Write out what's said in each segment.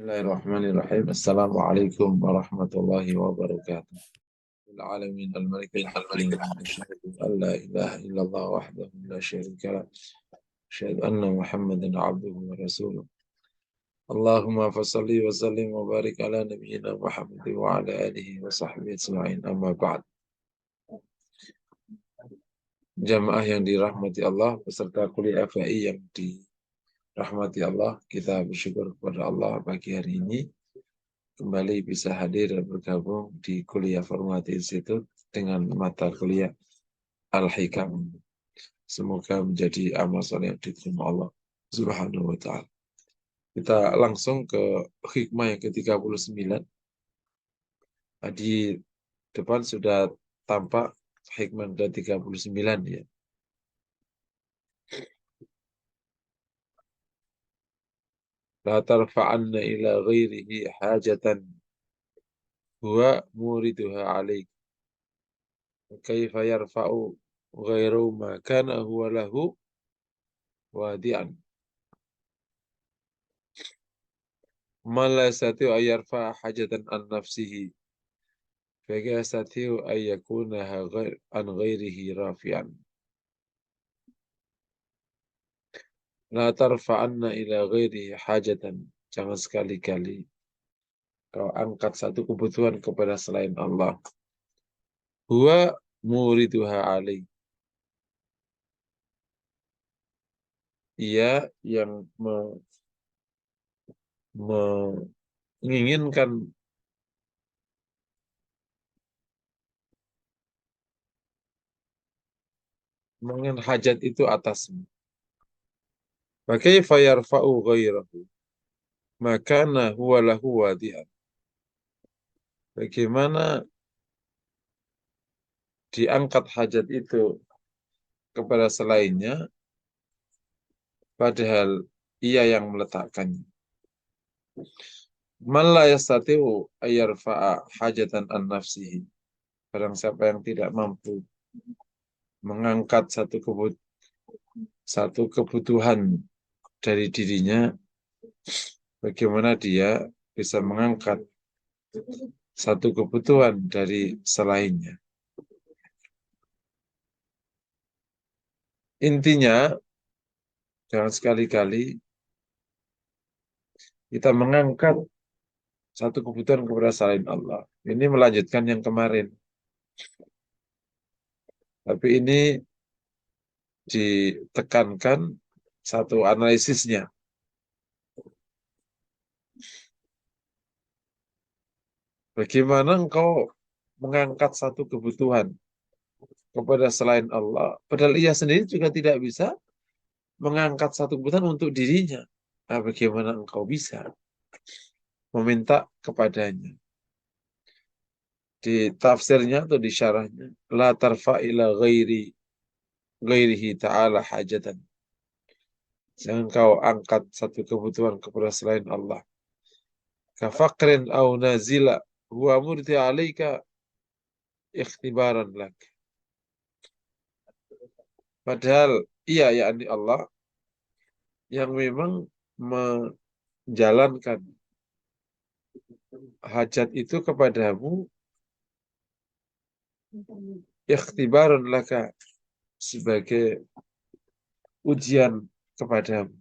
Bismillahirrahmanirrahim. Assalamualaikum warahmatullahi wabarakatuh. Alamin al-malik al-hakim asyhadu an la ilaha illallah wahdahu la syarika lah. Asyhadu anna Muhammadan abduhu wa rasuluh. Allahumma fashalli wa sallim wa barik ala nabiyyina Muhammad wa ala alihi wa sahbihi ajma'in. Amma ba'd. Jamaah yang dirahmati Allah beserta kuliah FAI yang dirahmati Allah, kita bersyukur kepada Allah pagi hari ini kembali bisa hadir dan bergabung di kuliah Formatif Institute dengan mata kuliah Al-Hikam. Semoga menjadi amal soleh yang diterima Allah Subhanahu wa Ta'ala. Kita langsung ke hikmah yang ke-39. Di depan sudah tampak hikmah ke-39 ya. La tarfa'anna ila ghairihi hajatan huwa muriduha alaik. Kaifa yarfa'u ghairu ma kana huwa lahu wadi'an. Man la yastati'u an yarfa'a hajatan an nafsihi fa yastati'u an yakunaha an ghairihi rafi'an. La tarfa'anna ila ghairihi hajatan. Jangan sekali-kali kau angkat satu kebutuhan kepada selain Allah. Huwa muriduha alaih. Ia yang menginginkan hajat itu atasmu. Fakaifa yarfa'u ghairahu makana huwa lahu wadi'an. Bagaimana diangkat hajat itu kepada selainnya padahal ia yang meletakkannya. Man la yastati'u ayyarfa'a hajatan an nafsihi. Barang siapa yang tidak mampu mengangkat satu kebutuhan dari dirinya, bagaimana dia bisa mengangkat satu kebutuhan dari selainnya. Intinya, jangan sekali-kali kita mengangkat satu kebutuhan kepada selain Allah. Ini melanjutkan yang kemarin. Tapi ini ditekankan satu analisisnya. Bagaimana engkau mengangkat satu kebutuhan kepada selain Allah, padahal ia sendiri juga tidak bisa mengangkat satu kebutuhan untuk dirinya. Nah, bagaimana engkau bisa meminta kepadanya? Di tafsirnya atau di syarahnya, la tarfa ila ghairihi ta'ala hajatan. Jangan kau angkat satu kebutuhan kepada selain Allah. Kafaqrin au nazila huwa murti alaika ikhtibaran lak. Padahal ia yakni Allah yang memang menjalankan hajat itu kepadamu ikhtibaran laka, sebagai ujian kepadamu.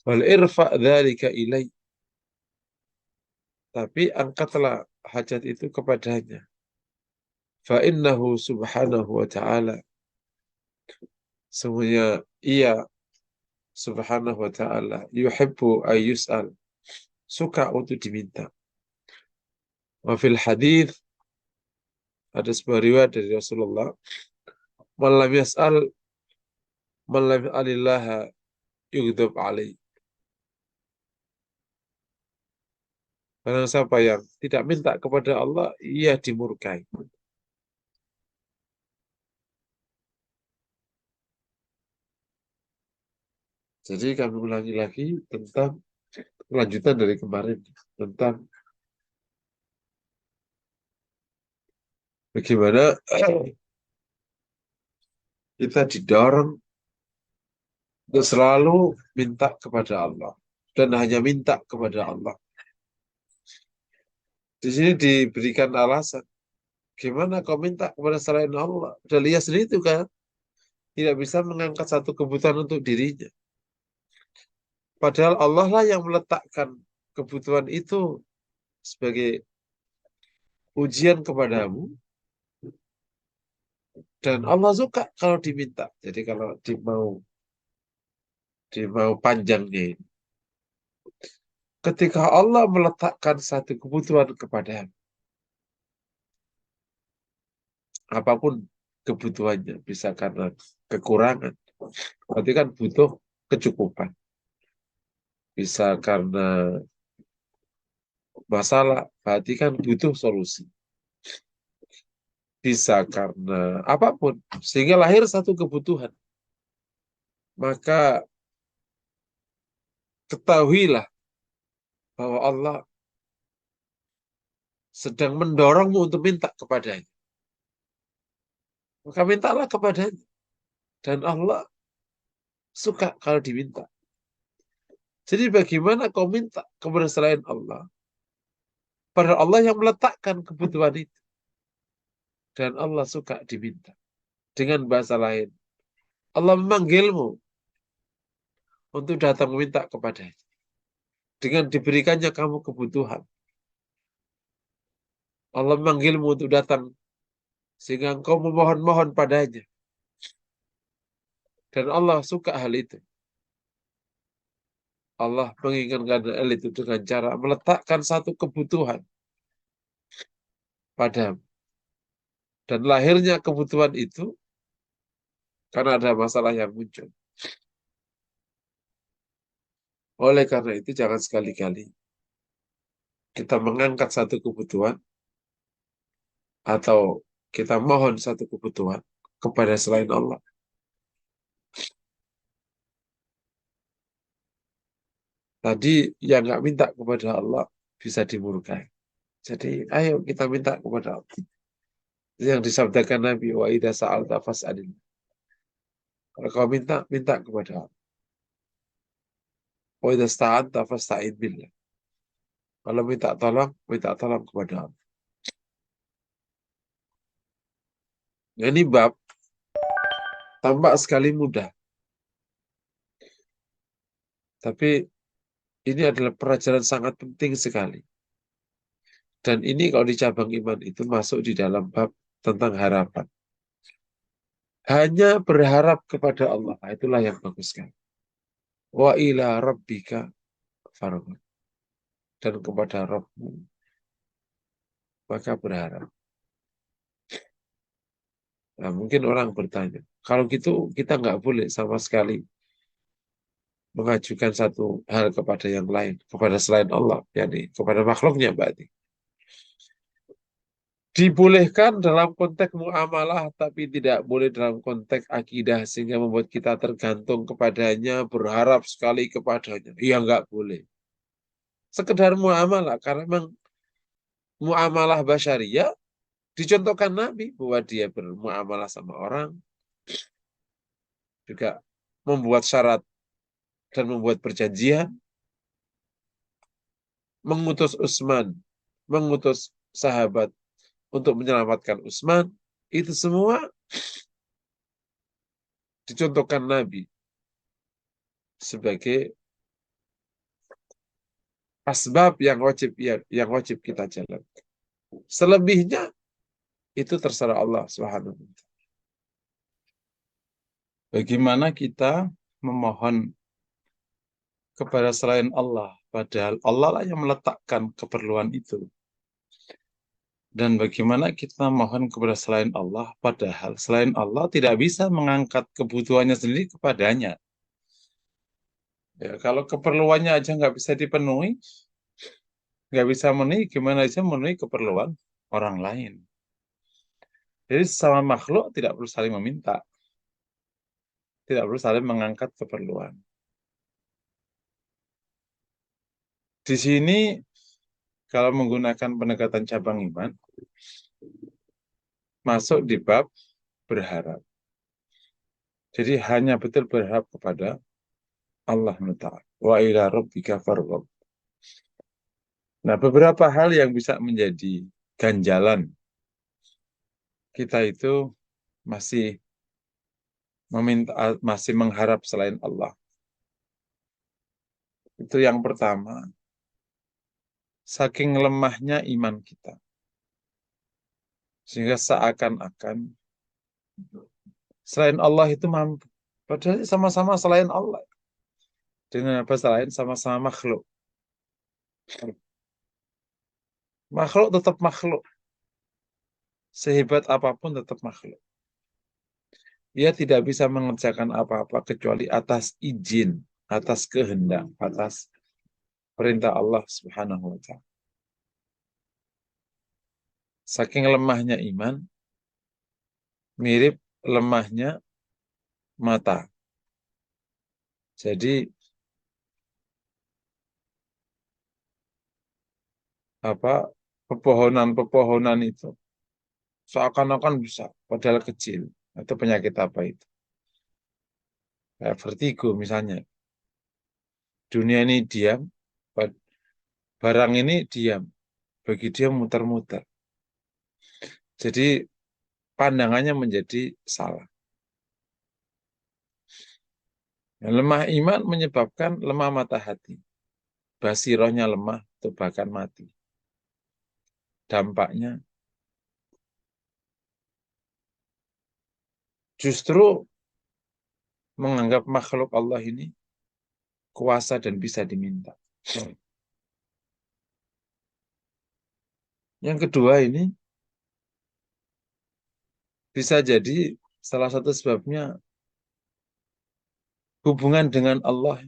Wal irfa dzalika ilai. Tapi angkatlah hajat itu kepadanya. Fa innahu subhanahu wa ta'ala. Semuanya ia subhanahu wa ta'ala yuhibbu ayyus'al. Suka untuk diminta. Wa fil hadith, ada sebuah riwayat dari Rasulullah, man lam yas'al man lam yas'alillaha yughdab alaih. Barang siapa yang tidak minta kepada Allah, ia dimurkai. Jadi kami ulangi lagi tentang kelanjutan dari kemarin, tentang bagaimana kita didorong untuk selalu minta kepada Allah dan hanya minta kepada Allah. Di sini diberikan alasan. Gimana kau minta kepada selain Allah? Udah lihat sendiri itu kan, tidak bisa mengangkat satu kebutuhan untuk dirinya. Padahal Allah lah yang meletakkan kebutuhan itu sebagai ujian kepadamu. Dan Allah suka kalau diminta. Jadi kalau dimau panjangnya ini. Ketika Allah meletakkan satu kebutuhan kepadamu, apapun kebutuhannya, bisa karena kekurangan, berarti kan butuh kecukupan. Bisa karena masalah, berarti kan butuh solusi. Bisa karena apapun, sehingga lahir satu kebutuhan. Maka ketahuilah bahwa Allah sedang mendorongmu untuk minta kepadanya. Maka mintalah kepadanya. Dan Allah suka kalau diminta. Jadi bagaimana kau minta kepada selain Allah? Padahal Allah yang meletakkan kebutuhan itu. Dan Allah suka diminta. Dengan bahasa lain, Allah memanggilmu untuk datang meminta kepadanya. Dengan diberikannya kamu kebutuhan. Allah memanggilmu untuk datang sehingga engkau memohon-mohon padanya. Dan Allah suka hal itu. Allah menginginkan hal itu dengan cara meletakkan satu kebutuhan padamu. Dan lahirnya kebutuhan itu karena ada masalah yang muncul. Oleh karena itu jangan sekali-kali kita mengangkat satu kebutuhan atau kita mohon satu kebutuhan kepada selain Allah. Tadi yang nggak minta kepada Allah bisa dimurkai. Jadi ayo kita minta kepada Allah. Yang disabdakan Nabi, wa idza sa'alta fas'alillah. Kalau kau minta, minta kepada Allah. Wa idza sta'anta fasta'in billah. Kalau minta tolong kepada Allah. Nah, ini bab tampak sekali mudah. Tapi ini adalah pelajaran sangat penting sekali. Dan ini kalau di cabang iman itu masuk di dalam bab tentang harapan. Hanya berharap kepada Allah. Itulah yang bagus sekali. Wa ila rabbika farghab. Dan kepada Rabbmu maka berharap. Nah, mungkin orang bertanya, kalau gitu kita nggak boleh sama sekali mengajukan satu hal kepada yang lain, kepada selain Allah, yakni kepada makhluknya berarti. Dibolehkan dalam konteks muamalah, tapi tidak boleh dalam konteks akidah, sehingga membuat kita tergantung kepadanya, berharap sekali kepadanya. Iya, nggak boleh. Sekedar muamalah, karena memang muamalah basyariah, dicontohkan Nabi, bahwa dia bermuamalah sama orang, juga membuat syarat dan membuat perjanjian, mengutus Utsman, mengutus sahabat untuk menyelamatkan Utsman, itu semua dicontohkan Nabi sebagai asbab yang wajib kita jalankan. Selebihnya itu terserah Allah Subhanahu wa taala. Bagaimana kita memohon kepada selain Allah, padahal Allah lah yang meletakkan keperluan itu. Dan bagaimana kita mohon kepada selain Allah, padahal selain Allah tidak bisa mengangkat kebutuhannya sendiri kepadanya. Ya, kalau keperluannya aja nggak bisa dipenuhi, nggak bisa memenuhi, gimana aja memenuhi keperluan orang lain. Jadi sama makhluk tidak perlu saling meminta, tidak perlu saling mengangkat keperluan. Di sini kalau menggunakan pendekatan cabang iman, masuk di bab berharap. Jadi hanya betul berharap kepada Allah Ta'ala. Wa ila rabbika farghab. Nah, beberapa hal yang bisa menjadi ganjalan kita itu masih masih mengharap selain Allah. Itu yang pertama, saking lemahnya iman kita. Sehingga seakan-akan selain Allah itu mampu. Padahal sama-sama selain Allah. Dengan apa selain sama-sama makhluk. Makhluk tetap makhluk. Sehebat apapun tetap makhluk. Dia tidak bisa mengerjakan apa-apa kecuali atas izin, atas kehendak, atas perintah Allah Subhanahu wa Ta'ala. Saking lemahnya iman, mirip lemahnya mata. Jadi apa pepohonan-pepohonan itu seakan-akan bisa, padahal kecil. Itu penyakit apa itu? Kayak vertigo misalnya. Dunia ini diam, barang ini diam. Bagi dia muter-muter. Jadi pandangannya menjadi salah. Nah, lemah iman menyebabkan lemah mata hati. Basirohnya lemah atau bahkan mati. Dampaknya justru menganggap makhluk Allah ini kuasa dan bisa diminta. Yang kedua ini bisa jadi salah satu sebabnya hubungan dengan Allah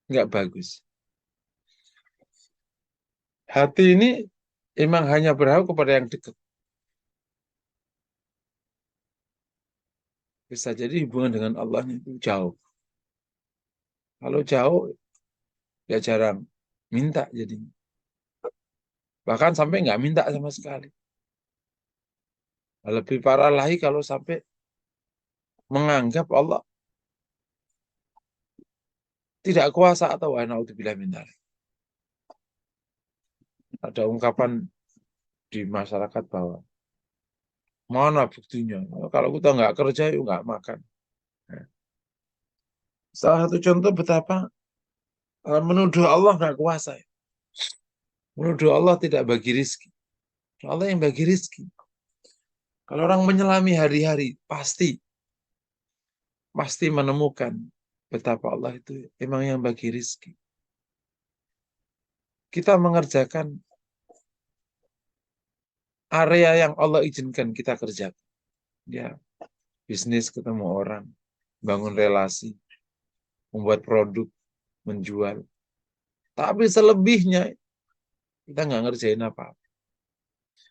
nggak bagus. Hati ini emang hanya berhak kepada yang dekat. Bisa jadi hubungan dengan Allah itu jauh. Kalau jauh, ya jarang minta jadinya. Bahkan sampai nggak minta sama sekali. Lebih parah lagi kalau sampai menganggap Allah tidak kuasa atau naudzubillah min dzalik. Ada ungkapan di masyarakat bahwa mana buktinya? Kalau kita nggak kerja, yuk nggak makan. Nah, salah satu contoh betapa menuduh Allah nggak kuasa. Menuduh Allah tidak bagi rizki. Allah yang bagi rizki. Kalau orang menyelami hari-hari, pasti menemukan betapa Allah itu emang yang bagi rizki. Kita mengerjakan area yang Allah izinkan kita kerjakan. Ya, bisnis ketemu orang, bangun relasi, membuat produk, menjual. Tapi selebihnya kita nggak ngerjain apa-apa.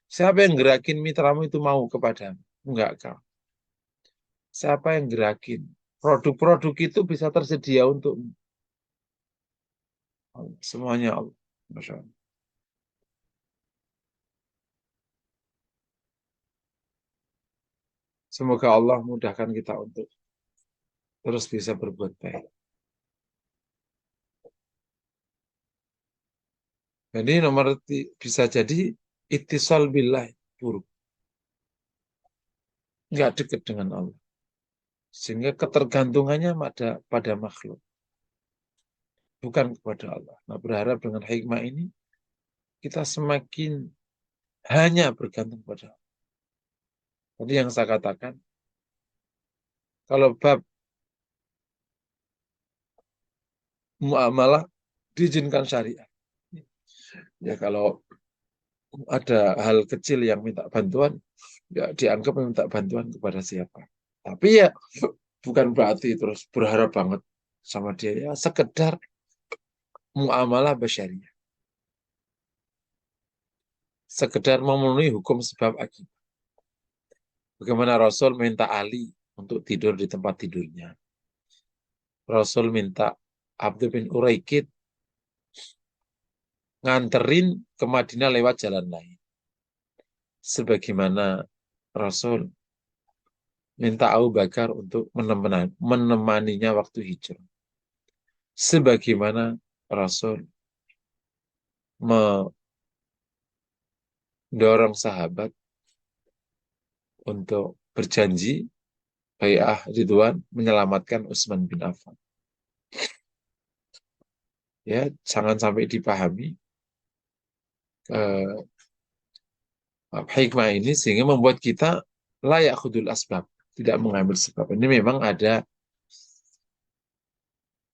Siapa yang gerakin mitramu itu mau kepadamu? Enggak kau. Siapa yang gerakin? Produk-produk itu bisa tersedia untuk semuanya Allah. Masya Allah. Semoga Allah mudahkan kita untuk terus bisa berbuat baik. Jadi bisa jadi ittisal billah buruk. Nggak dekat dengan Allah. Sehingga ketergantungannya pada makhluk. Bukan kepada Allah. Nah, berharap dengan hikmah ini kita semakin hanya bergantung pada Allah. Tadi yang saya katakan, kalau bab muamalah diizinkan syariat. Ya kalau ada hal kecil yang minta bantuan, ya dianggap minta bantuan kepada siapa. Tapi ya bukan berarti terus berharap banget sama dia. Ya sekedar muamalah basyariah. Sekedar memenuhi hukum sebab akibat. Bagaimana Rasul minta Ali untuk tidur di tempat tidurnya. Rasul minta Abdul bin Uraikid nganterin ke Madinah lewat jalan lain. Sebagaimana Rasul minta Abu Bakar untuk menemaninya waktu hijrah. sebagaimana Rasul mendorong sahabat untuk berjanji bai'ah Ridwan menyelamatkan Utsman bin Affan. Ya, jangan sampai dipahami hikmah ini sehingga membuat kita layak khudul asbab, tidak mengambil sebab. Ini memang ada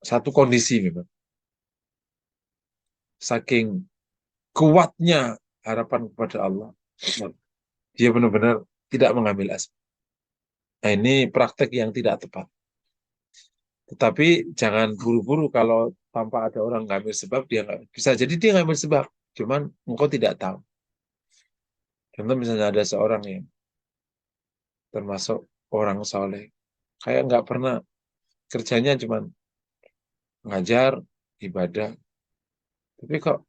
satu kondisi memang. Saking kuatnya harapan kepada Allah, dia benar-benar tidak mengambil asbab. Nah, ini praktek yang tidak tepat. Tetapi jangan buru-buru kalau tanpa ada orang ngambil sebab, dia nggak bisa jadi dia ngambil sebab. Cuman engkau tidak tahu. Contoh misalnya ada seorang yang termasuk orang soleh, kayak nggak pernah kerjanya cuman ngajar, ibadah, tapi kok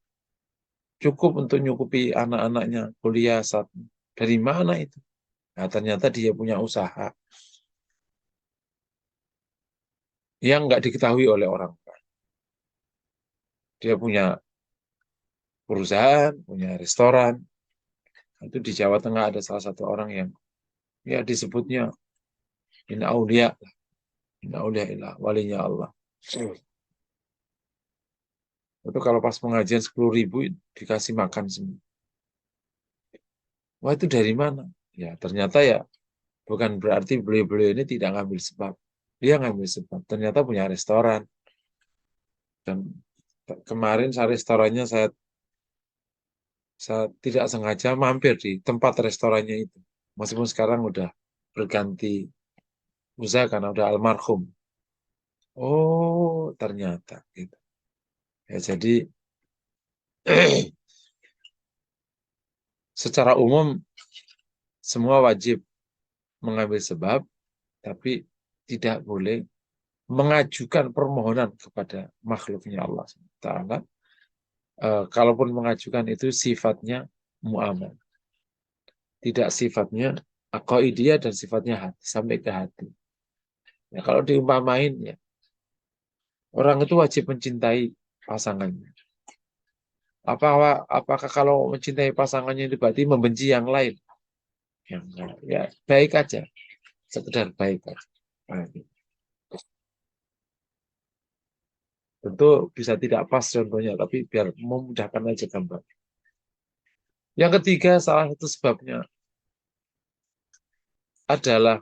cukup untuk nyukupi anak-anaknya kuliah saat dari mana itu? Nah, ternyata dia punya usaha yang nggak diketahui oleh orang. Dia punya perusahaan, punya restoran. Itu di Jawa Tengah ada salah satu orang yang ya disebutnya inna aulia ilah, walinya Allah. Itu kalau pas pengajian 10.000 dikasih makan semua. Wah, itu dari mana? Ya ternyata ya bukan berarti beliau-beliau ini tidak ngambil sebab. Dia ngambil sebab. Ternyata punya restoran. Dan kemarin restorannya saya tidak sengaja mampir di tempat restorannya itu. Meskipun sekarang udah berganti usaha karena udah almarhum. Oh, ternyata gitu. Ya, jadi secara umum semua wajib mengambil sebab, tapi tidak boleh mengajukan permohonan kepada makhluknya Allah Taala. Kalaupun mengajukan itu sifatnya muamal, tidak sifatnya aqaidiyah dan sifatnya hati sampai ke hati. Ya, kalau diumpamain ya orang itu wajib mencintai pasangannya. Apakah kalau mencintai pasangannya itu berarti membenci yang lain? Ya, enggak. Ya baik aja, sekedar baik aja. Nah, tentu bisa tidak pas contohnya, tapi biar memudahkan aja gambar. Yang ketiga, salah satu sebabnya adalah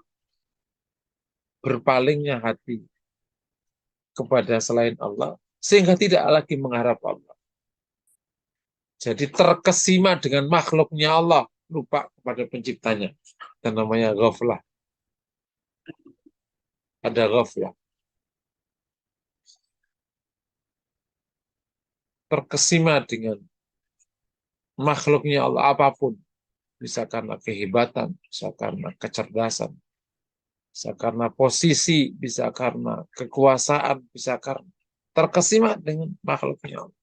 berpalingnya hati kepada selain Allah, sehingga tidak lagi mengharap Allah. Jadi terkesima dengan makhluknya Allah, lupa kepada penciptanya. Dan namanya ghaflah. Ada ghaflah. Terkesima dengan makhluknya Allah apapun. Bisa karena kehebatan, bisa karena kecerdasan, bisa karena posisi, bisa karena kekuasaan, bisa karena terkesima dengan makhluknya Allah.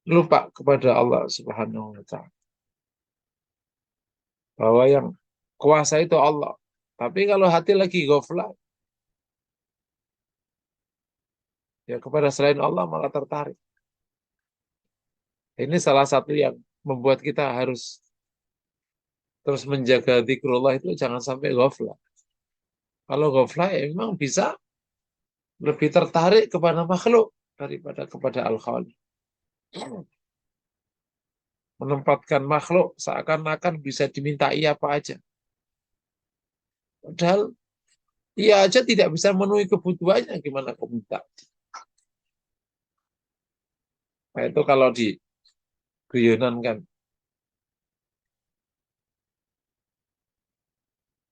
Lupa kepada Allah Subhanahu wa Ta'ala. Bahwa yang kuasa itu Allah. Tapi kalau hati lagi ghaflah, ya kepada selain Allah malah tertarik. Ini salah satu yang membuat kita harus terus menjaga zikrullah itu jangan sampai ghaflah. Kalau ghaflah ya memang bisa lebih tertarik kepada makhluk daripada kepada Al-Khaliq. Menempatkan makhluk seakan-akan bisa dimintai apa aja. Padahal ia aja tidak bisa memenuhi kebutuhannya, gimana kau minta? Nah, itu kalau di guyonan kan,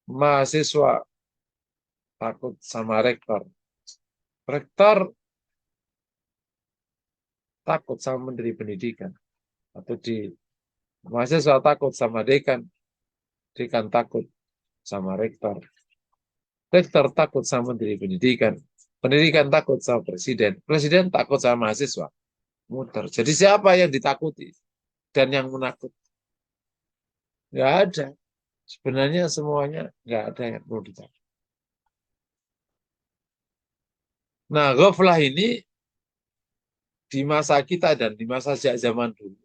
mahasiswa takut sama rektor. Rektor takut sama menteri pendidikan. Atau di mahasiswa takut sama dekan, dekan takut sama rektor. Rektor takut sama menteri pendidikan. Pendidikan takut sama presiden. Presiden takut sama mahasiswa. Muter. Jadi siapa yang ditakuti dan yang menakut? Nggak ada. Sebenarnya semuanya nggak ada yang perlu ditakut. Nah, ghaflah ini di masa kita dan di masa zaman dulu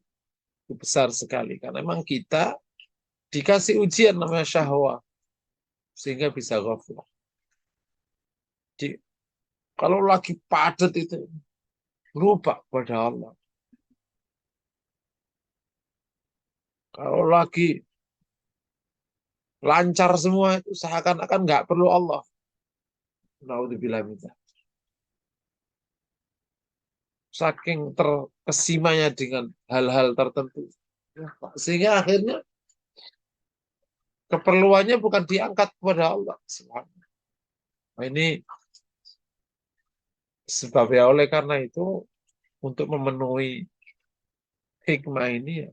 itu besar sekali. Karena memang kita dikasih ujian namanya syahwat. Sehingga bisa ghaflah. Jadi, kalau lagi padat itu, lupa pada Allah. Kalau lagi lancar semua itu seakan-akan nggak perlu Allah. Naudzubillah minta. Saking terkesimanya dengan hal-hal tertentu. Sehingga akhirnya keperluannya bukan diangkat kepada Allah. Nah, ini sebabnya oleh karena itu untuk memenuhi hikmah ini ya,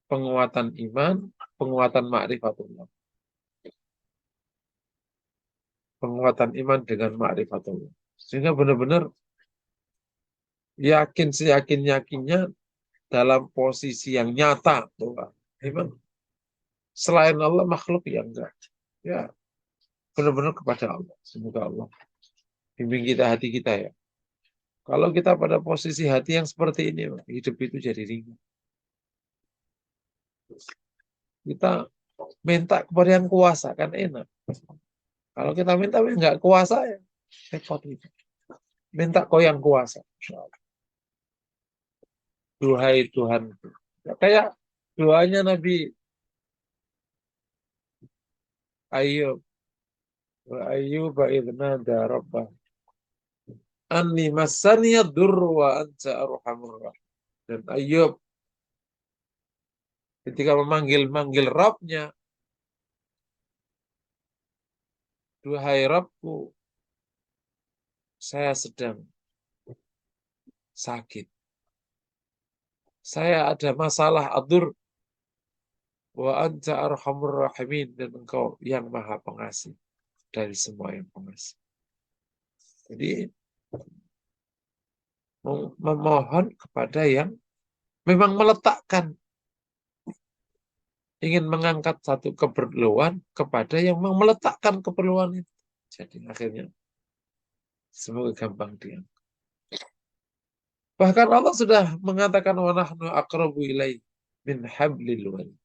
penguatan iman, penguatan ma'rifatullah. Penguatan iman dengan ma'rifatullah. Sehingga benar-benar yakin seyakin-yakinnya dalam posisi yang nyata bahwa memang selain Allah makhluk yang enggak. Ya, benar-benar kepada Allah. Semoga Allah bimbing kita hati kita ya. Kalau kita pada posisi hati yang seperti ini, hidup itu jadi ringan. Kita minta kepada yang kuasa kan enak. Kalau kita minta nggak kuasa ya repot itu. Minta kau yang kuasa. Duhai Tuhan. Ya, kayak doanya Nabi Ayub. Wa Ayub idna da rabbah. Anni masaniyad durru wa anta arhamur rahim. Dan Ayub ketika memanggil-manggil Rabbnya, duhai Rabbku, saya sedang sakit. Saya ada masalah adur wa anta arhamur rahimin dan engkau yang maha pengasih dari semua yang pengasih. Jadi memohon kepada yang memang meletakkan ingin mengangkat satu keperluan kepada yang memang meletakkan keperluan itu. Jadi akhirnya semoga gampang dia. Bahkan Allah sudah mengatakan wa nahnu aqrabu ilai min hablil warid.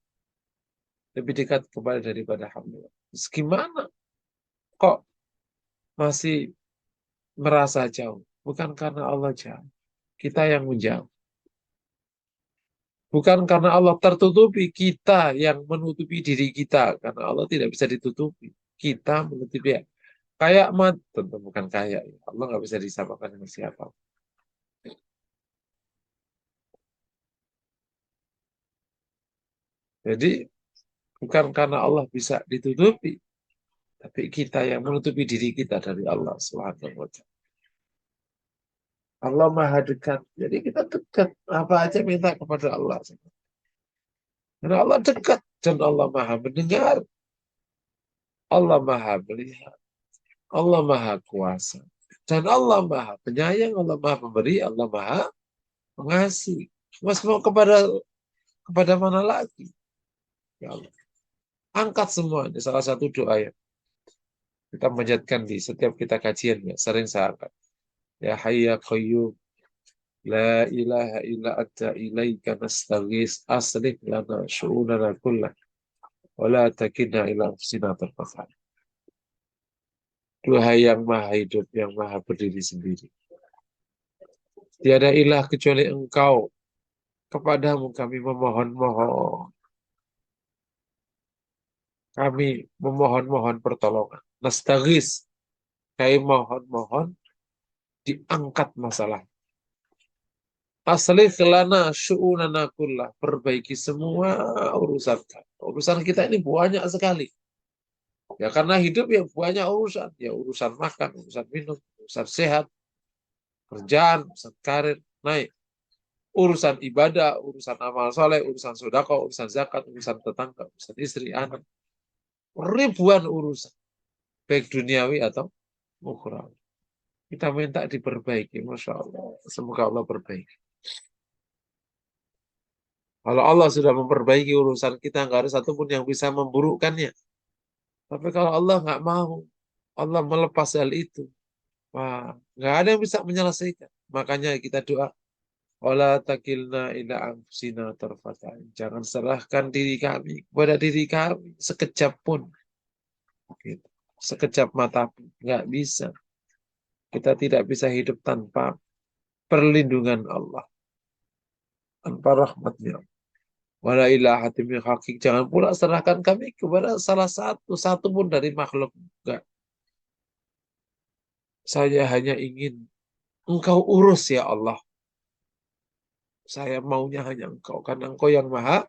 Lebih dekat kepada daripada hablil. Gimana kok masih merasa jauh? Bukan karena Allah jauh. Kita yang menjauh. Bukan karena Allah tertutupi, kita yang menutupi diri kita. Karena Allah tidak bisa ditutupi. Kita menutupi ya. Kayak mat, tentu bukan kayak. Allah nggak bisa disamakan dengan siapa. Jadi bukan karena Allah bisa ditutupi, tapi kita yang menutupi diri kita dari Allah Subhanahu wa Ta'ala. Allah Maha dekat. Jadi kita dekat. Apa aja minta kepada Allah. Karena Allah dekat dan Allah Maha mendengar. Allah Maha melihat. Allah Maha kuasa. Dan Allah Maha penyayang, Allah Maha pemberi, Allah Maha pengasih. Mas mau kepada mana lagi? Ya Allah. Angkat semua. Ini salah satu doa ya. Kita menjadikan di setiap kita kajian ya. Sering saya angkat. Ya Hayya Qayyum. La ilaha illa anta ilaika nastaghis aslih lana syu'unana kullah. Wa la takilna ila anfusina tarfata. Tuhan yang maha hidup, yang maha berdiri sendiri. Tiada ilah kecuali engkau. Kepadamu kami memohon-mohon. Kami memohon-mohon pertolongan. Nastaghis. Kami mohon-mohon diangkat masalah. Aslih lana syu'unana kullah. Perbaiki semua urusan. Urusan kita ini banyak sekali. Ya karena hidup ya banyak urusan. Ya urusan makan, urusan minum, urusan sehat, kerjaan, urusan karir, naik. Urusan ibadah, urusan amal soleh, urusan sedekah, urusan zakat, urusan tetangga, urusan istri, anak. Ribuan urusan. Baik duniawi atau ukhrawi. Kita minta diperbaiki. Masya Allah. Semoga Allah perbaiki. Kalau Allah sudah memperbaiki urusan kita, nggak ada satupun yang bisa memburukkannya. Tapi kalau Allah nggak mau, Allah melepas hal itu. Wah, nggak ada yang bisa menyelesaikan. Makanya kita doa, wala takilna ila anfusina tarfata ain. Jangan serahkan diri kami kepada diri kami sekejap pun. Gitu. Sekejap mata pun. Nggak bisa. Kita tidak bisa hidup tanpa perlindungan Allah. Tanpa rahmatnya. Wala ilaha min hakik. Jangan pula serahkan kami kepada salah satu pun dari makhluk. Enggak. Saya hanya ingin Engkau urus ya Allah. Saya maunya hanya Engkau. Karena Engkau yang maha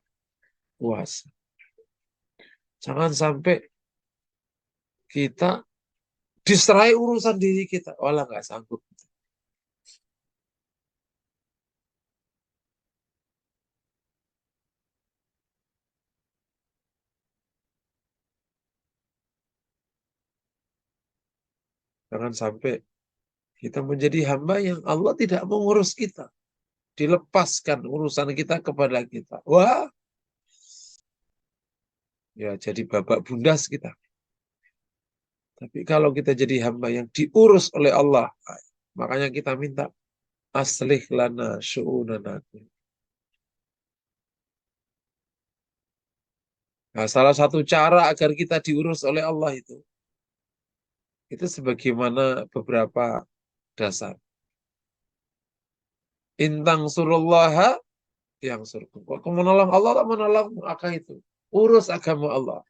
kuasa. Jangan sampai kita diserai urusan diri kita. Walah nggak sanggup. Jangan sampai kita menjadi hamba yang Allah tidak mengurus kita. Dilepaskan urusan kita kepada kita. Wah, ya jadi babak bundas kita. Tapi kalau kita jadi hamba yang diurus oleh Allah, makanya kita minta aslih lana syu'unana. Nah, salah satu cara agar kita diurus oleh Allah itu sebagaimana beberapa dasar. Intang surullaha yang surga. Kalau menolong Allah, Allah menolong akan itu. Urus agama Allah.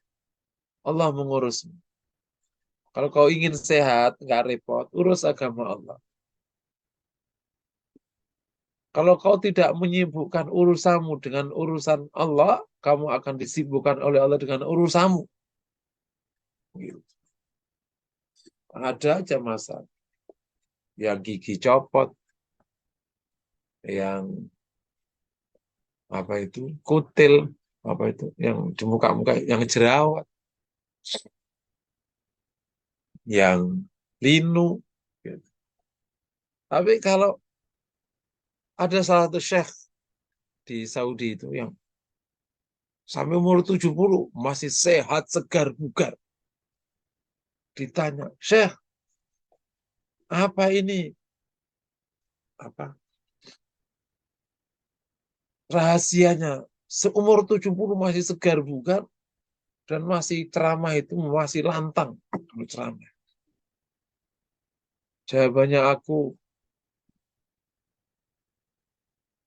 Allah mengurusmu. Kalau kau ingin sehat, nggak repot, urus agama Allah. Kalau kau tidak menyibukkan urusanmu dengan urusan Allah, kamu akan disibukkan oleh Allah dengan urusanmu. Gitu. Ada aja masalah. Yang gigi copot, yang apa itu kutil, apa itu, yang di muka-muka, yang jerawat, yang linu. Gitu. Tapi kalau ada salah satu syekh di Saudi itu yang sampai umur 70 masih sehat, segar, bugar. Ditanya, Syekh, apa ini? Apa rahasianya? Seumur 70 masih segar, bugar, dan masih ceramah itu masih lantang. Ceramah. Jawabannya aku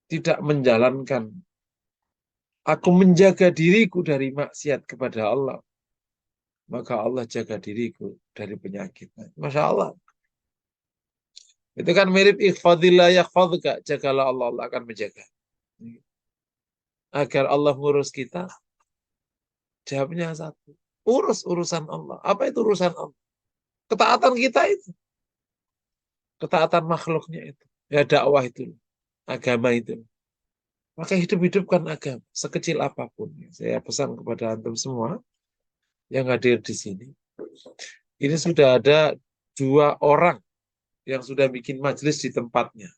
tidak menjalankan. Aku menjaga diriku dari maksiat kepada Allah. Maka Allah jaga diriku dari penyakit. Masya Allah. Itu kan mirip ikhfadillah yakhfadka. Jagalah Allah, Allah akan menjaga. Agar Allah ngurus kita, jawabnya satu. Urus urusan Allah. Apa itu urusan Allah? Ketaatan kita itu. Ketaatan makhluknya itu. Ya dakwah itu. Agama itu. Maka hidup-hidupkan agama. Sekecil apapun. Saya pesan kepada antum semua yang hadir di sini. Ini sudah ada 2 orang yang sudah bikin majelis di tempatnya.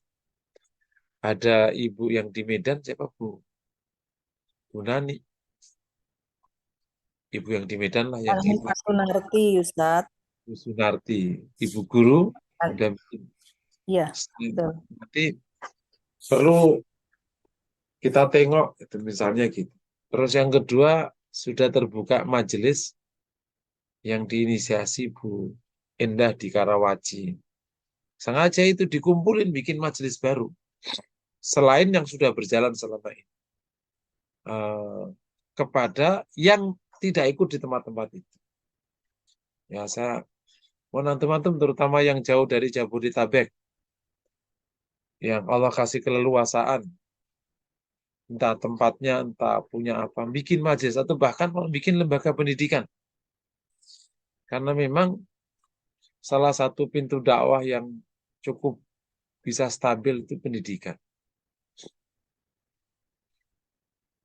Ada ibu yang di Medan, siapa Bu? Bu Nani. Ibu yang di Medan lah yang ibu Aku ngerti, Ustadz. Bu Sunarti. Ibu guru udah bikin. Iya, betul. Nanti perlu kita tengok itu misalnya gitu. Terus yang kedua sudah terbuka majelis yang diinisiasi Bu Endah di Karawaci. Sengaja itu dikumpulin bikin majelis baru. Selain yang sudah berjalan selama ini. Kepada yang tidak ikut di tempat-tempat itu. Ya saya mau antum-antum terutama yang jauh dari Jabodetabek. Yang Allah kasih keleluasaan. Entah tempatnya, entah punya apa. Bikin majelis atau bahkan mau bikin lembaga pendidikan. Karena memang salah satu pintu dakwah yang cukup bisa stabil itu pendidikan.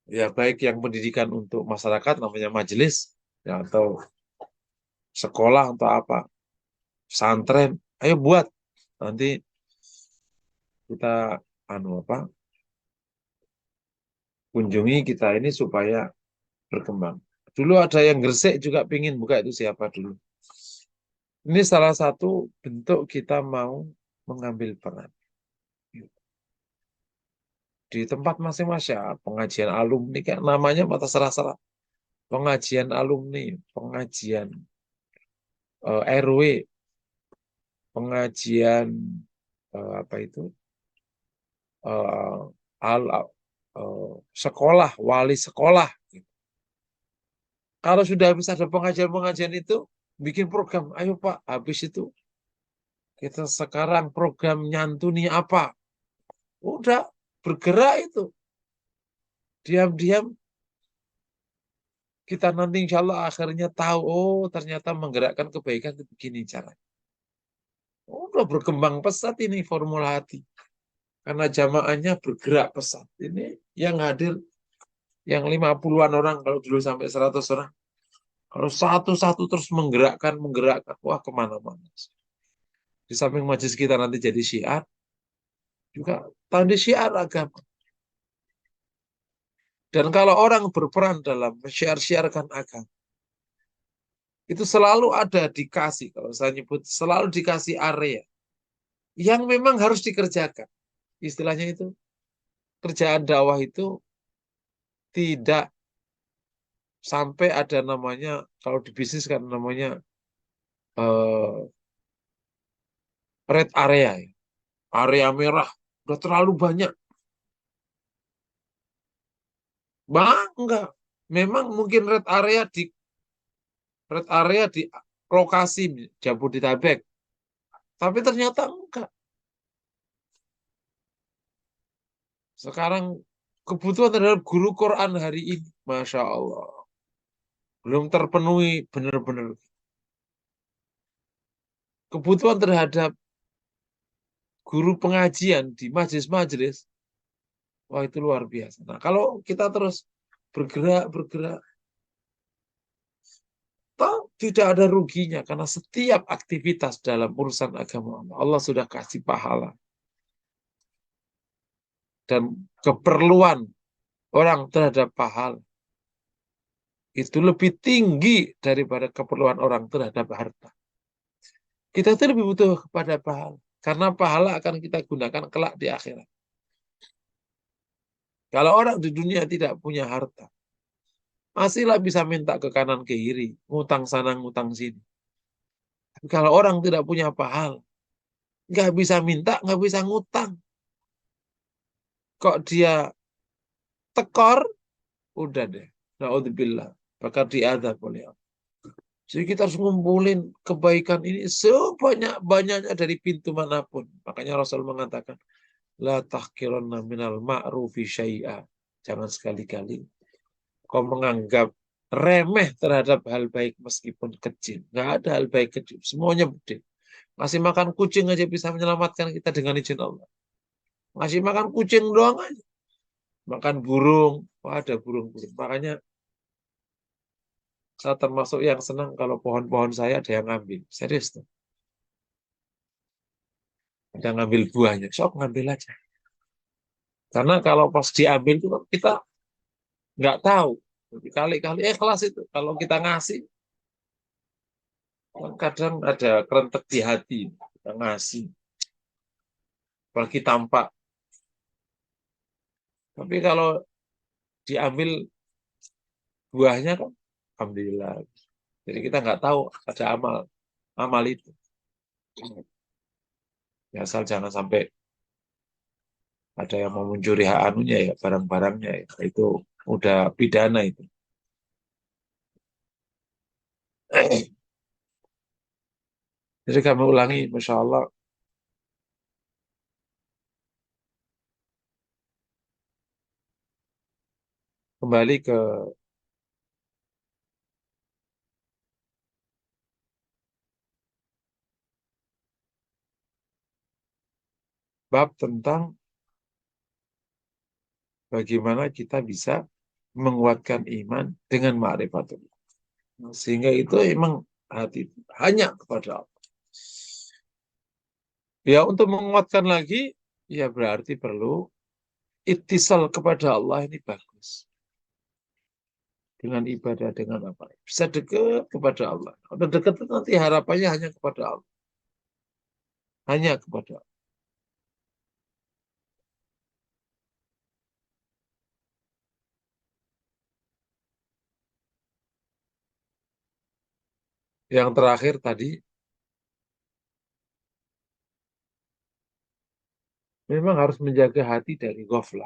Ya baik yang pendidikan untuk masyarakat namanya majelis ya, atau sekolah atau apa, pesantren, ayo buat nanti kita kunjungi kita ini supaya berkembang. Dulu ada yang Gresik juga pingin buka itu siapa dulu. Ini salah satu bentuk kita mau mengambil peran. Di tempat masing-masing, pengajian alumni, kan namanya mata serah-serah. Pengajian alumni, pengajian RW, pengajian apa itu, uh, sekolah, wali sekolah. Kalau sudah bisa ada pengajian-pengajian itu, bikin program. Ayo Pak, habis itu kita sekarang program nyantuni apa? Udah bergerak itu. Diam-diam kita nanti insya Allah akhirnya tahu, oh ternyata menggerakkan kebaikan itu begini cara. Udah berkembang pesat ini formula hati. Karena jamaahnya bergerak pesat. Ini yang hadir, yang 50-an orang, kalau dulu sampai 100 orang. Kalau satu-satu terus menggerakkan, wah kemana-mana. Di samping majelis kita nanti jadi syiar, juga tanda syiar agama. Dan kalau orang berperan dalam syiar-syiarkan agama, itu selalu ada dikasih, kalau saya nyebut, selalu dikasih area yang memang harus dikerjakan. Istilahnya itu, kerjaan dakwah itu tidak sampai ada namanya, kalau di bisnis kan namanya uh, red area, ya. Area merah, udah terlalu banyak. Enggak. Memang mungkin red area di lokasi Jabodetabek, tapi ternyata enggak. Sekarang kebutuhan terhadap guru Quran hari ini, Masya Allah, belum terpenuhi benar-benar. Kebutuhan terhadap guru pengajian di majelis-majelis, wah itu luar biasa. Nah, kalau kita terus bergerak, tidak ada ruginya, karena setiap aktivitas dalam urusan agama Allah, Allah sudah kasih pahala. Dan keperluan orang terhadap pahala itu lebih tinggi daripada keperluan orang terhadap harta. Kita itu lebih butuh kepada pahala, karena pahala akan kita gunakan kelak di akhirat. Kalau orang di dunia tidak punya harta, masihlah bisa minta ke kanan ke kiri, ngutang sana ngutang sini. Tapi kalau orang tidak punya pahala, nggak bisa minta, nggak bisa ngutang. Kok dia tekor, udah deh. Naudzubillah, bakal diadab oleh Allah. Jadi kita harus ngumpulin kebaikan ini sebanyak-banyaknya dari pintu manapun. Makanya Rasul mengatakan, la tahqiranna minal ma'rufi syai'a. Jangan sekali-kali kau menganggap remeh terhadap hal baik meskipun kecil. Nggak ada hal baik kecil, semuanya gede. Ngasih makan kucing aja bisa menyelamatkan kita dengan izin Allah. Ngasih makan kucing doang aja. Makan burung, wah ada burung-burung. Makanya saya termasuk yang senang kalau pohon-pohon saya ada yang ngambil. Serius tuh. Ada ngambil buahnya. Sok ngambil aja. Karena kalau pas diambil itu kita nggak tahu. Kali-kali kelas itu. Kalau kita ngasih, kadang ada kerentek di hati. Kita ngasih. Apalagi tampak. Tapi kalau diambil buahnya kan, alhamdulillah. Jadi kita nggak tahu ada amal itu. Ya, asal jangan sampai ada yang mau mencuri hak anunya ya, barang-barangnya ya. Itu udah pidana itu. Jadi kami ulangi, Masya Allah, kembali ke bab tentang bagaimana kita bisa menguatkan iman dengan ma'rifatullah. Sehingga itu emang hati hanya kepada Allah. Ya, untuk menguatkan lagi, ya berarti perlu ittisal kepada Allah ini bagus. dengan ibadah, dengan apa. Bisa dekat kepada Allah. Kalau dekat itu nanti harapannya hanya kepada Allah. Hanya kepada Allah. Yang terakhir tadi, memang harus menjaga hati dari ghaflah.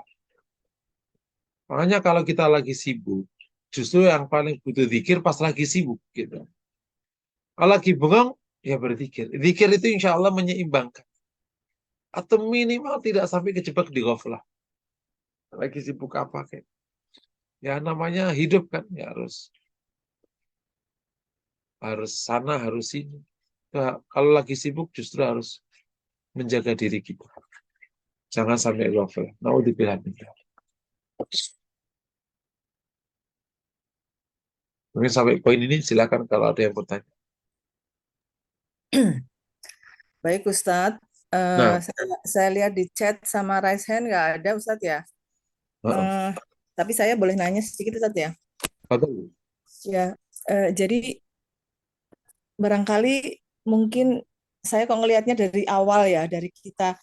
Makanya kalau kita lagi sibuk, justru yang paling butuh zikir pas lagi sibuk. Gitu. Kalau lagi bengong, ya berzikir. Zikir itu insya Allah menyeimbangkan. Atau minimal tidak sampai kejebak di ghaflah. Lagi sibuk apa kayak. Ya namanya hidup kan, ya harus sana, harus sini. Nah, kalau lagi sibuk justru harus menjaga diri kita. Jangan sampai ghaflah. Naudzubillah. Mungkin sampai poin ini silakan kalau ada yang bertanya. Baik Ustadz, Nah, saya lihat di chat sama raise hand nggak ada Ustadz ya. Eh, tapi saya boleh nanya sedikit Ustadz ya. betul. Ya, jadi barangkali mungkin saya kok ngelihatnya dari awal ya, dari kita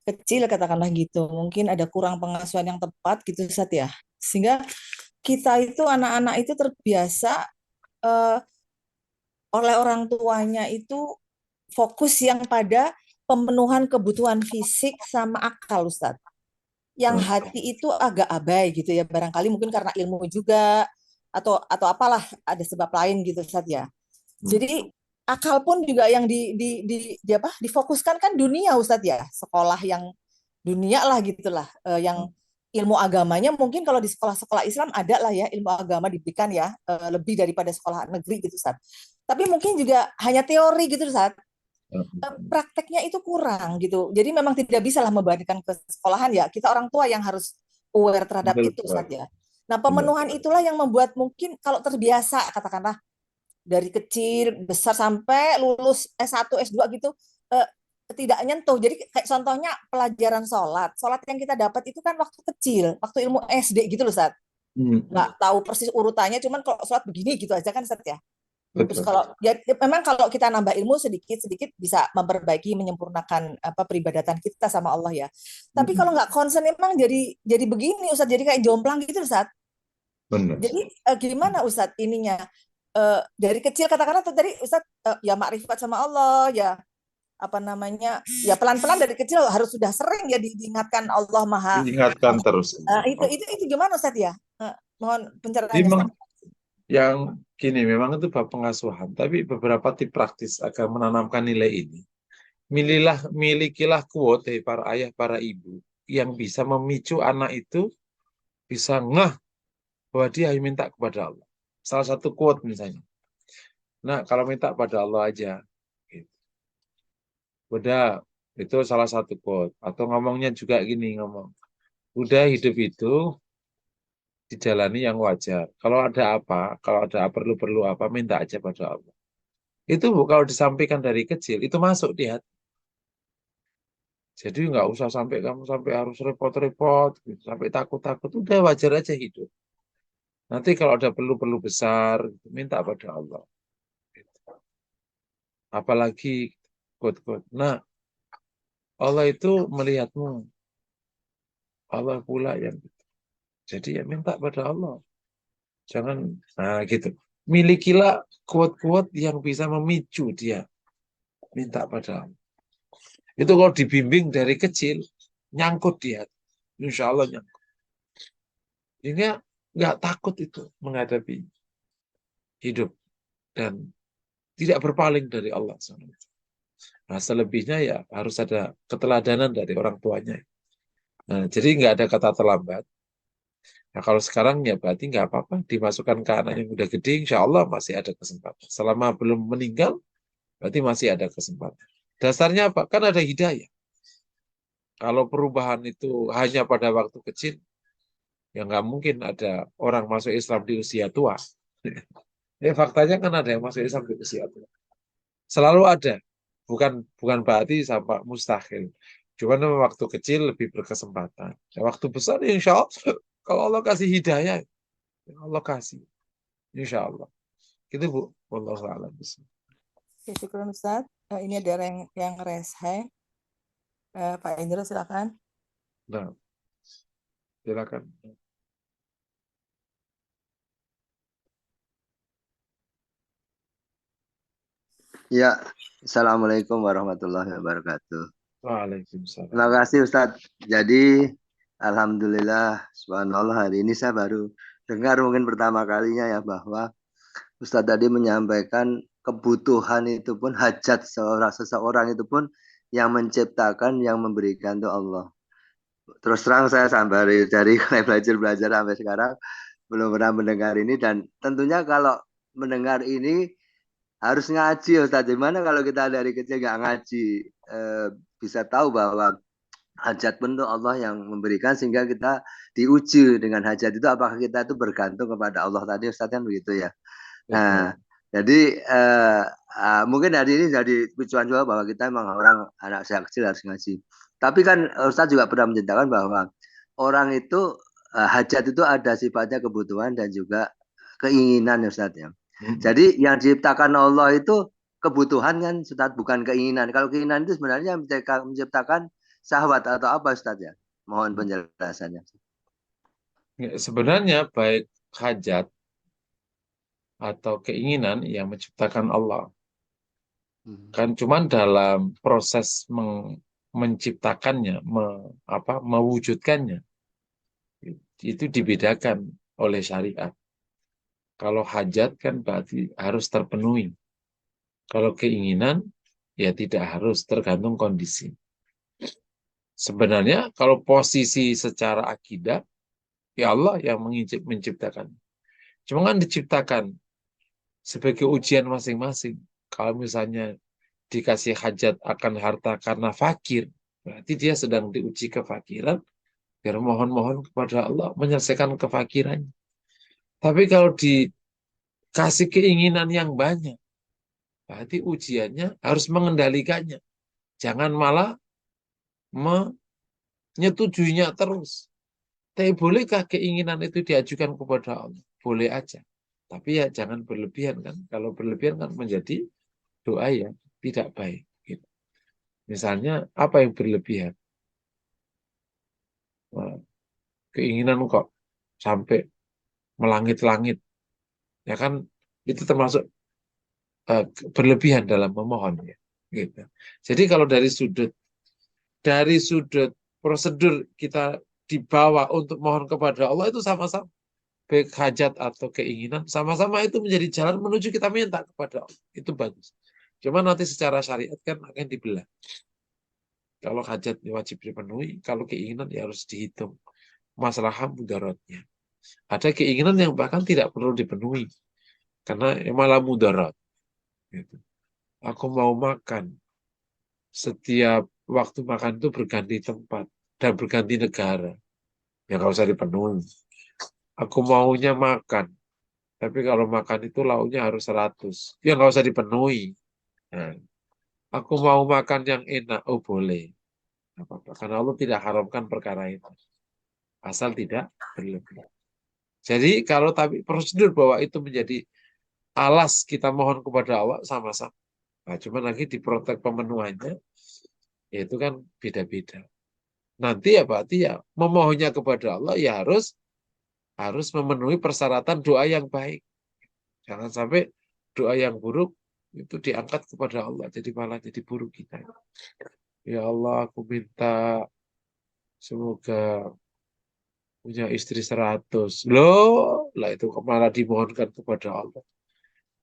kecil katakanlah gitu. Mungkin ada kurang pengasuhan yang tepat gitu Ustadz ya. Sehingga kita itu anak-anak itu terbiasa eh, oleh orang tuanya itu fokus yang pada pemenuhan kebutuhan fisik sama akal, Ustadz. Yang hati itu agak abai gitu ya, barangkali mungkin karena ilmu juga atau apalah ada sebab lain gitu, Ustadz ya. Jadi akal pun juga yang di apa difokuskan kan dunia, Ustadz ya, sekolah yang dunia lah gitulah, yang ilmu agamanya mungkin kalau di sekolah-sekolah Islam ada lah ya ilmu agama diberikan ya, lebih daripada sekolah negeri gitu Ustaz. Tapi mungkin juga hanya teori gitu Ustaz. Prakteknya itu kurang gitu. Jadi memang tidak bisa lah membandingkan ke sekolahan ya. Kita orang tua yang harus aware terhadap Betul, itu Ustaz betul. ya. Nah, Benar. pemenuhan itulah yang membuat mungkin kalau terbiasa katakanlah dari kecil besar sampai lulus S1 S2 gitu, eh, tidak nyentuh. Jadi kayak contohnya pelajaran sholat. Sholat yang kita dapat itu kan waktu kecil, waktu ilmu SD gitu loh, Sat. Nggak tahu persis urutannya, cuman kalau sholat begini gitu aja kan, Sat ya. Terus Betul. kalau ya memang kalau kita nambah ilmu sedikit-sedikit bisa memperbaiki, menyempurnakan apa peribadatan kita sama Allah ya. Tapi kalau nggak concern memang jadi begini Ustaz, jadi kayak jomplang gitu Ustaz. Benar. Jadi gimana Ustaz ininya? Dari kecil katakanlah tadi Ustaz, ya makrifat sama Allah ya, apa namanya, ya pelan-pelan dari kecil harus sudah sering ya diingatkan Allah Maha. Diingatkan terus. Itu gimana Ustaz ya? Mohon pencerahannya Memang Ustaz. yang gini, memang itu bab pengasuhan, tapi beberapa tips praktis agar menanamkan nilai ini. Milikilah quote para ayah, para ibu yang bisa memicu anak itu bisa ngeh bahwa dia minta kepada Allah. Salah satu quote misalnya. Nah, kalau minta pada Allah aja, gitu. Udah, itu salah satu quote. Atau ngomongnya juga gini, ngomong. Udah hidup itu dijalani yang wajar. Kalau ada perlu-perlu apa, minta aja pada Allah. Itu kalau disampaikan dari kecil, itu masuk di hati. Jadi nggak usah sampai kamu sampai harus repot-repot, gitu, sampai takut-takut. Udah wajar aja hidup. Nanti kalau ada perlu-perlu besar, gitu, minta pada Allah. Gitu. Apalagi quote-quote. Nah, Allah itu melihatmu. Allah pula yang jadi ya minta pada Allah. Jangan, nah gitu. Milikilah quote-quote yang bisa memicu dia minta pada Allah. Itu kalau dibimbing dari kecil, nyangkut dia. Insya Allah nyangkut. Ini nggak takut itu menghadapi hidup dan tidak berpaling dari Allah. Nah, selebihnya ya harus ada keteladanan dari orang tuanya. Nah, jadi nggak ada kata terlambat. Nah, kalau sekarang ya berarti nggak apa-apa. Dimasukkan ke anak yang udah gede, insya Allah masih ada kesempatan. Selama belum meninggal, berarti masih ada kesempatan. Dasarnya apa? Kan ada hidayah. Kalau perubahan itu hanya pada waktu kecil, ya nggak mungkin ada orang masuk Islam di usia tua. Faktanya kan ada yang masuk Islam di usia tua. Selalu ada. Bukan bukan berarti sampai mustahil. Cuman waktu kecil lebih berkesempatan. Ya, waktu besar ya insya Allah, kalau Allah kasih hidayah, ya Allah kasih. Insya Allah. Gitu Bu. Wallahu a'lam bishawab. Ya, syukur Ustaz. Ini ada yang raise hand. Pak Indro silakan. Nah, silakan. Ya, Assalamualaikum warahmatullahi wabarakatuh. Waalaikumsalam. Terima kasih Ustadz. Jadi, Alhamdulillah, subhanallah hari ini saya baru dengar mungkin pertama kalinya ya bahwa Ustadz tadi menyampaikan kebutuhan itu pun hajat seseorang itu pun yang menciptakan, yang memberikan itu Allah. Terus terang saya sampai dari belajar sampai sekarang belum pernah mendengar ini dan tentunya kalau mendengar ini harus ngaji ya Ustaz. Gimana kalau kita dari kecil nggak ngaji bisa tahu bahwa hajat pun itu Allah yang memberikan sehingga kita diuji dengan hajat itu apakah kita itu bergantung kepada Allah tadi Ustaz kan begitu ya. Nah, Betul. jadi mungkin hari ini jadi tujuan juga bahwa kita memang orang anak saya kecil harus ngaji. Tapi kan Ustaz juga pernah menceritakan bahwa orang itu hajat itu ada sifatnya kebutuhan dan juga keinginan ya Ustaz ya. Jadi yang diciptakan Allah itu kebutuhan kan Ustaz bukan keinginan. Kalau keinginan itu sebenarnya menciptakan syahwat atau apa Ustaz ya? Mohon penjelasannya. Ya, sebenarnya baik hajat atau keinginan yang menciptakan Allah. Kan cuman dalam proses menciptakannya, mewujudkannya, itu dibedakan oleh syariat. Kalau hajat kan berarti harus terpenuhi. Kalau keinginan, ya tidak harus, tergantung kondisi. Sebenarnya kalau posisi secara akidah, ya Allah yang menciptakan. Cuma kan diciptakan sebagai ujian masing-masing. Kalau misalnya dikasih hajat akan harta karena fakir, berarti dia sedang diuji kefakiran, biar mohon-mohon kepada Allah menyelesaikan kefakirannya. Tapi kalau dikasih keinginan yang banyak, berarti ujiannya harus mengendalikannya. Jangan malah menyetujuinya terus. Tapi bolehkah keinginan itu diajukan kepada Allah? Boleh aja. Tapi ya jangan berlebihan kan. Kalau berlebihan kan menjadi doa yang tidak baik. Gitu. Misalnya apa yang berlebihan? Nah, keinginan kok sampai melangit-langit. Ya kan itu termasuk berlebihan dalam memohon ya. Gitu. Jadi kalau dari sudut prosedur kita dibawa untuk mohon kepada Allah itu sama-sama baik hajat atau keinginan sama-sama itu menjadi jalan menuju kita minta kepada Allah. Itu bagus. Cuma nanti secara syariat kan akan dibelah. Kalau hajat wajib dipenuhi, kalau keinginan ya harus dihitung masalah mudaratnya. Ada keinginan yang bahkan tidak perlu dipenuhi karena malah mudarat. Gitu. Aku mau makan, setiap waktu makan itu berganti tempat dan berganti negara. Ya nggak usah dipenuhi. Aku maunya makan, tapi kalau makan itu lauknya harus 100. Ya nggak usah dipenuhi. Nah, aku mau makan yang enak, oh boleh. Apa-apa. Karena Allah tidak haramkan perkara itu. Asal tidak berlebihan. Jadi kalau tapi prosedur bahwa itu menjadi alas kita mohon kepada Allah sama-sama. Nah, cuma lagi diprotek pemenuhannya, yaitu kan beda-beda. Nanti ya berarti ya memohonnya kepada Allah ya harus memenuhi persyaratan doa yang baik. Jangan sampai doa yang buruk itu diangkat kepada Allah jadi malah jadi buruk kita. Ya Allah, aku minta semoga punya istri 100. Loh, lah itu malah dimohonkan kepada Allah.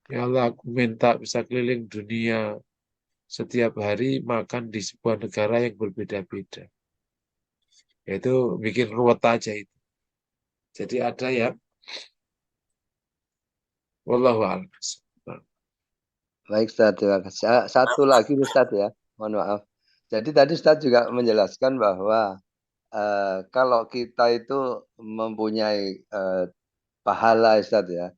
Ya Allah, aku minta bisa keliling dunia setiap hari makan di sebuah negara yang berbeda-beda. Itu bikin ruwet aja itu. Jadi ada ya, wallahu a'lam. Baik Ustaz, terima kasih. Satu lagi Ustaz ya, mohon maaf. Jadi tadi Ustaz juga menjelaskan bahwa kalau kita itu mempunyai pahala Ustaz ya,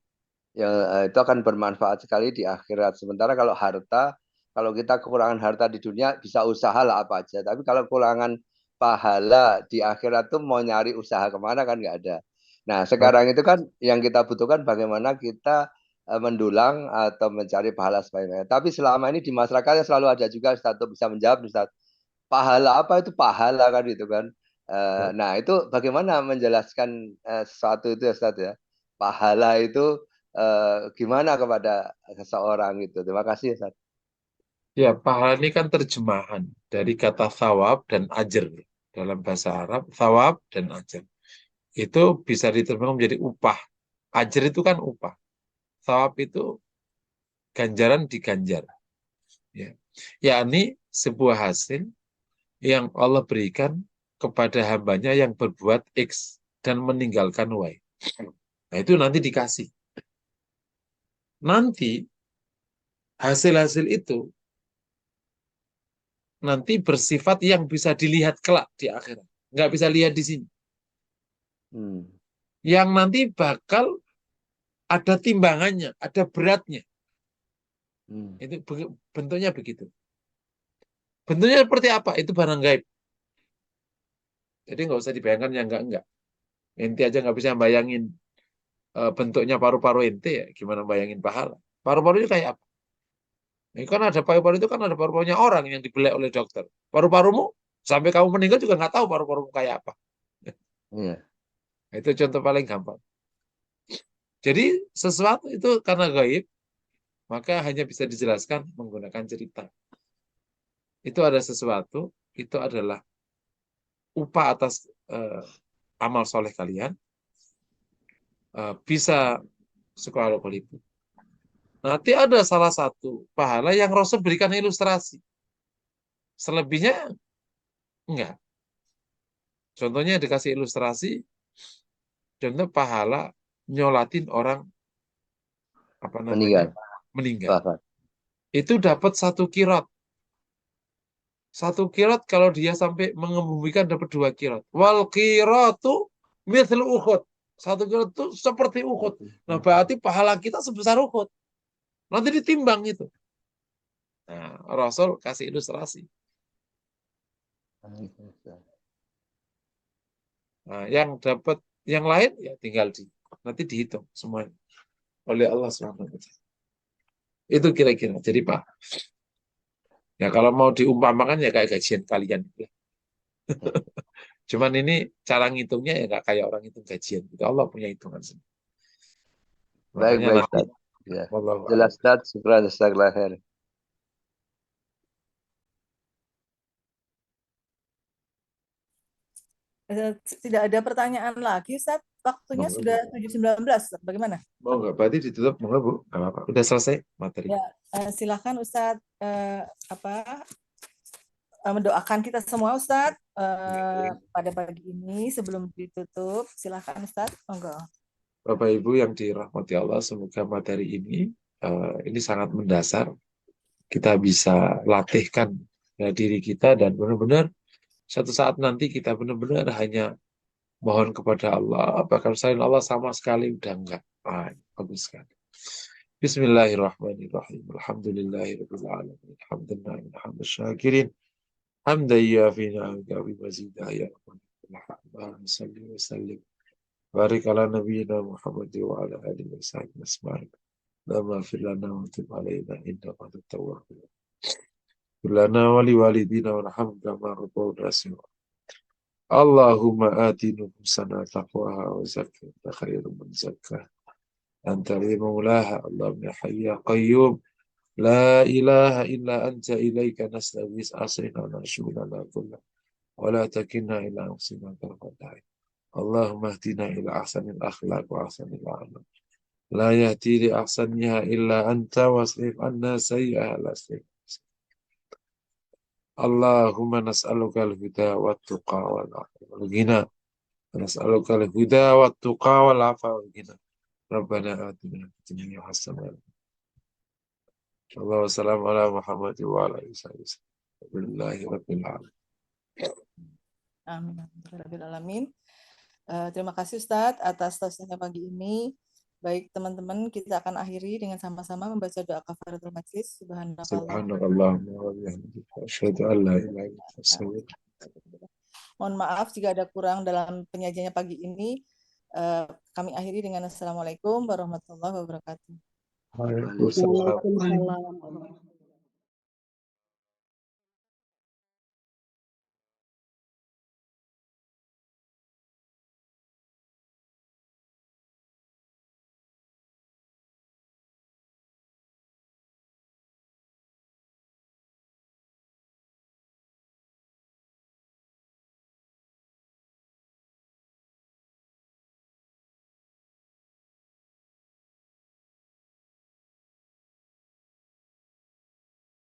yang itu akan bermanfaat sekali di akhirat. Sementara kalau harta, kalau kita kekurangan harta di dunia bisa usaha lah apa aja. Tapi kalau kekurangan pahala di akhirat tuh mau nyari usaha kemana kan nggak ada. Nah, sekarang itu kan yang kita butuhkan bagaimana kita mendulang atau mencari pahala sebanyak-banyaknya. Tapi selama ini di masyarakat selalu ada juga Ustaz untuk bisa menjawab Ustaz. Pahala apa itu pahala kan gitu kan. Nah, itu bagaimana menjelaskan sesuatu itu ya Ustaz ya. Pahala itu gimana kepada seseorang gitu. Terima kasih Ustaz. Ya, pahala ini kan terjemahan dari kata thawab dan ajr. Dalam bahasa Arab, thawab dan ajr. Itu bisa diterjemahkan menjadi upah. Ajr itu kan upah. Thawab itu ganjaran diganjar. Ya. Yakni sebuah hasil yang Allah berikan kepada hambanya yang berbuat X dan meninggalkan Y. Nah, itu nanti dikasih. Nanti hasil-hasil itu nanti bersifat yang bisa dilihat kelak di akhirat. Nggak bisa lihat di sini. Yang nanti bakal ada timbangannya, ada beratnya. Itu bentuknya begitu. Bentuknya seperti apa? Itu barang gaib. Jadi nggak usah dibayangkan yang enggak. Ente aja nggak bisa bayangin bentuknya paru-paru ente ya. Gimana bayangin pahala? Paru-paru itu kayak apa? Ini kan ada paru-paru itu kan ada paru-parunya orang yang dibelek oleh dokter. Paru-parumu sampai kamu meninggal juga nggak tahu paru-parumu kayak apa. Iya. Itu contoh paling gampang. Jadi sesuatu itu karena gaib, maka hanya bisa dijelaskan menggunakan cerita. Itu ada sesuatu, itu adalah upah atas amal soleh kalian, bisa sekolah itu. Nanti ada salah satu pahala yang Rasul berikan ilustrasi. Selebihnya enggak. Contohnya dikasih ilustrasi, contoh pahala nyolatin orang apa namanya meninggal. Itu dapat 1 kirot. 1 kirot kalau dia sampai mengebumikan dapat 2 kirot. Wal kiratu mithlu Uhud. 1 kirot itu seperti Uhud. Nah, berarti pahala kita sebesar Uhud. Nanti ditimbang itu. Nah, Rasul kasih ilustrasi. Nah, yang dapat yang lain ya tinggal nanti dihitung semuanya oleh Allah SWT. Itu kira-kira. Jadi Pak, ya kalau mau diumpamakan ya kayak gajian kalian. Cuman ini cara ngitungnya ya nggak kayak orang hitung gajian. Itu Allah punya hitungan sendiri. Baik, Makanya nanti ya. Jelas Ustaz, syukur jazakallahu khair. Tidak ada pertanyaan lagi, Ustaz. Waktunya sudah 7.19. Bagaimana? Mau nggak? Berarti ditutup. Mau nggak, Bu? Nggak apa-apa. Udah selesai materi. Ya, silakan Ustaz mendoakan kita semua, Ustaz, pada pagi ini sebelum ditutup. Silakan Ustaz. Monggo. Bapak Ibu yang dirahmati Allah, semoga materi ini sangat mendasar. Kita bisa latihkan ya, diri kita dan benar-benar suatu saat nanti kita benar-benar hanya mohon kepada Allah, bahkan selain Allah sama sekali udah enggak. Bagus sekali. Bismillahirrahmanirrahim. Alhamdulillahirabbil alamin. Alhamdulillah hamdan syakirin. Hamdan yafina wa mazidah ya Rabbana salli wa sallim. Barik ala nabiyyina Muhammad wa ala alihi wa sahbihi asma'in. Lama filana wa tib alaina inna qad tawwabin. Lana wa liwalidina warham kama rabbawna saghira. Allahumma ati nufusana taqwaha wa zakkiha anta khairu man zakkaha. Anta li maulaha. Allahumma hayya qayyum. La ilaha illa anta ilaika nastaghis asrina nashulana kullah. Wa la takilna ila anfusina tarfata ain. Allahumma hdina ila ahsanil akhlaq wa ahsanil a'mal. La yahdi li ahsaniha illa anta wasrif anna sayyi'aha la sayyi'ah. Allahumma nas'aluka al-huda wa tuqa wal afa wal ghina. Nas'aluka al-huda wa tuqa wal afa wal ghina. Rabbana atina fid dunya hasanah. Sallallahu wasallam ala Muhammad wa ala alihi wasallam. Billahi rabbil alamin. Amin. Rabbil alamin. Terima kasih Ustadz atas tausiahnya pagi ini. Baik teman-teman, kita akan akhiri dengan sama-sama membaca doa kafaratul majlis. Subhanallah wa bihamdihi asyhadu an la ilaha illallah. Mohon maaf jika ada kurang dalam penyajiannya pagi ini. Kami akhiri dengan Assalamualaikum warahmatullahi wabarakatuh. Waalaikumsalam. Waalaikumsalam.